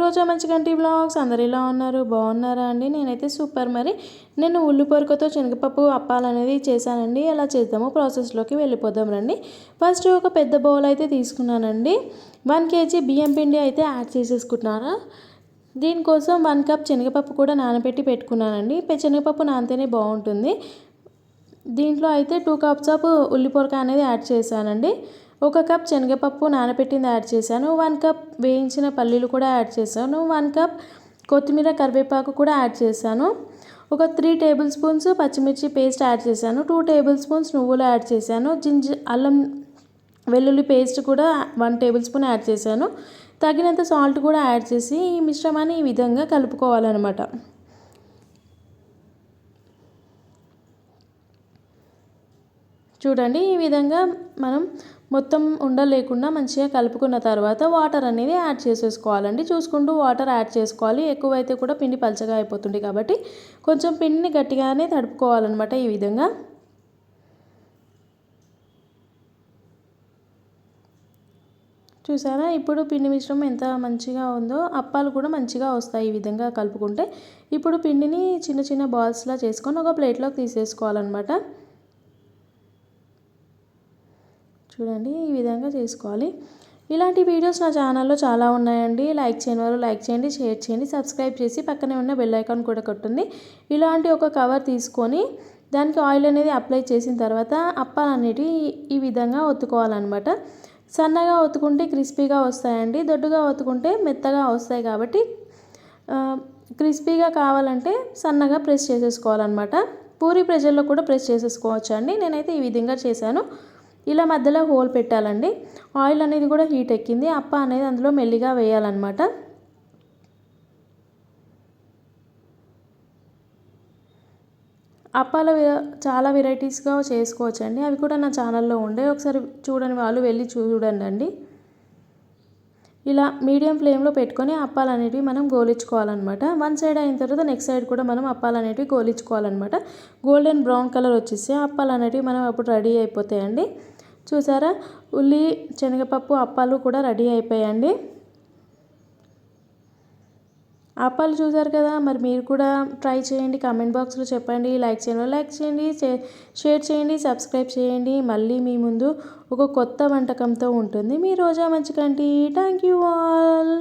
రోజా Manchiganti vlogs. అందరు ఎలా ఉన్నారు? బాగున్నారా అండి? నేనైతే సూపర్. మరి నేను ఉల్లి పొరకతో శనగపప్పు అప్పాలనేది చేశానండి. ఎలా చేద్దామో ప్రాసెస్లోకి వెళ్ళిపోదాం రండి. ఫస్ట్ ఒక పెద్ద బౌల్ అయితే తీసుకున్నానండి. 1 kg బియ్యం పిండి అయితే యాడ్ చేసేసుకుంటున్నాను. దీనికోసం 1 కప్ శనగపప్పు కూడా నానబెట్టి పెట్టుకున్నానండి. శనగపప్పు నానితేనే బాగుంటుంది. దీంట్లో అయితే 2 కప్స్ ఆఫ్ ఉల్లి పొరక అనేది యాడ్ చేశానండి. 1 కప్ శనగపప్పు నానబెట్టింది యాడ్ చేశాను. 1 కప్ వేయించిన పల్లీలు కూడా యాడ్ చేశాను. 1 కప్ కొత్తిమీర కరివేపాకు కూడా యాడ్ చేశాను. ఒక 3 టేబుల్ స్పూన్స్ పచ్చిమిర్చి పేస్ట్ యాడ్ చేశాను. 2 టేబుల్ స్పూన్స్ నువ్వులు యాడ్ చేశాను. అల్లం వెల్లుల్లి పేస్ట్ కూడా 1 టేబుల్ స్పూన్ యాడ్ చేశాను. తగినంత సాల్ట్ కూడా యాడ్ చేసి ఈ మిశ్రమాన్ని ఈ విధంగా కలుపుకోవాలన్నమాట. చూడండి, ఈ విధంగా మనం మొత్తం ఉండలేకుండా మంచిగా కలుపుకున్న తర్వాత వాటర్ అనేది యాడ్ చేసేసుకోవాలండి. చూసుకుంటూ వాటర్ యాడ్ చేసుకోవాలి. ఎక్కువైతే కూడా పిండి పలచగా అయిపోతుంది కాబట్టి కొంచెం పిండిని గట్టిగానే తడుపుకోవాలన్నమాట. ఈ విధంగా చూసారా, ఇప్పుడు పిండి మిశ్రమం ఎంత మంచిగా ఉందో అప్పాలు కూడా మంచిగా వస్తాయి ఈ విధంగా కలుపుకుంటే. ఇప్పుడు పిండిని చిన్న చిన్న బాల్స్లా చేసుకొని ఒక ప్లేట్లోకి తీసేసుకోవాలన్నమాట. చూడండి, ఈ విధంగా చేసుకోవాలి. ఇలాంటి వీడియోస్ నా ఛానల్లో చాలా ఉన్నాయండి. లైక్ చేయని వారు లైక్ చేయండి, షేర్ చేయండి, సబ్స్క్రైబ్ చేసి పక్కనే ఉన్న బెల్ ఐకాన్ కూడా కొట్టండి. ఇలాంటి ఒక కవర్ తీసుకొని దానికి ఆయిల్ అనేది అప్లై చేసిన తర్వాత అప్పాలన్నిటివి ఈ విధంగా ఒత్తుకోవాలన్నమాట. సన్నగా ఒత్తుకుంటే క్రిస్పీగా వస్తాయండి. దొడ్డుగా ఒత్తుకుంటే మెత్తగా వస్తాయి. కాబట్టి క్రిస్పీగా కావాలంటే సన్నగా ప్రెస్ చేసేసుకోవాలన్నమాట. పూరి ప్రెషర్లో కూడా ప్రెస్ చేసేసుకోవచ్చు అండి. నేనైతే ఈ విధంగా చేశాను. ఇలా మధ్యలో హోల్ పెట్టాలండి. ఆయిల్ అనేది కూడా హీట్ ఎక్కింది. అప్ప అనేది అందులో మెల్లిగా వేయాలన్నమాట. అప్పాలు చాలా వెరైటీస్గా చేసుకోవచ్చు అండి. అవి కూడా నా ఛానల్లో ఉండే, ఒకసారి చూడని వాళ్ళు వెళ్ళి చూడండి. ఇలా మీడియం ఫ్లేమ్లో పెట్టుకొని అప్పాలు అనేటివి మనం గోలించుకోవాలన్నమాట. 1 సైడ్ అయిన తర్వాత నెక్స్ట్ సైడ్ కూడా మనం అప్పాలు అనేటివి గోలించుకోవాలన్నమాట. గోల్డెన్ బ్రౌన్ కలర్ వచ్చేసి అప్పాలు అనేటివి మనం అప్పుడు రెడీ అయిపోతాయండి. చూసారా, ఉల్లి శనగపప్పు అప్పాలు కూడా రెడీ అయిపోయాయండి. అప్పాలు చూసారు కదా, మరి మీరు కూడా ట్రై చేయండి. కామెంట్ బాక్స్లో చెప్పండి. లైక్ చేయండి, లైక్ చేయండి, షేర్ చేయండి, సబ్స్క్రైబ్ చేయండి. మళ్ళీ మీ ముందు ఒక కొత్త వంటకంతో ఉంటుంది మీ రోజా మంచిగంటి. Thank you all.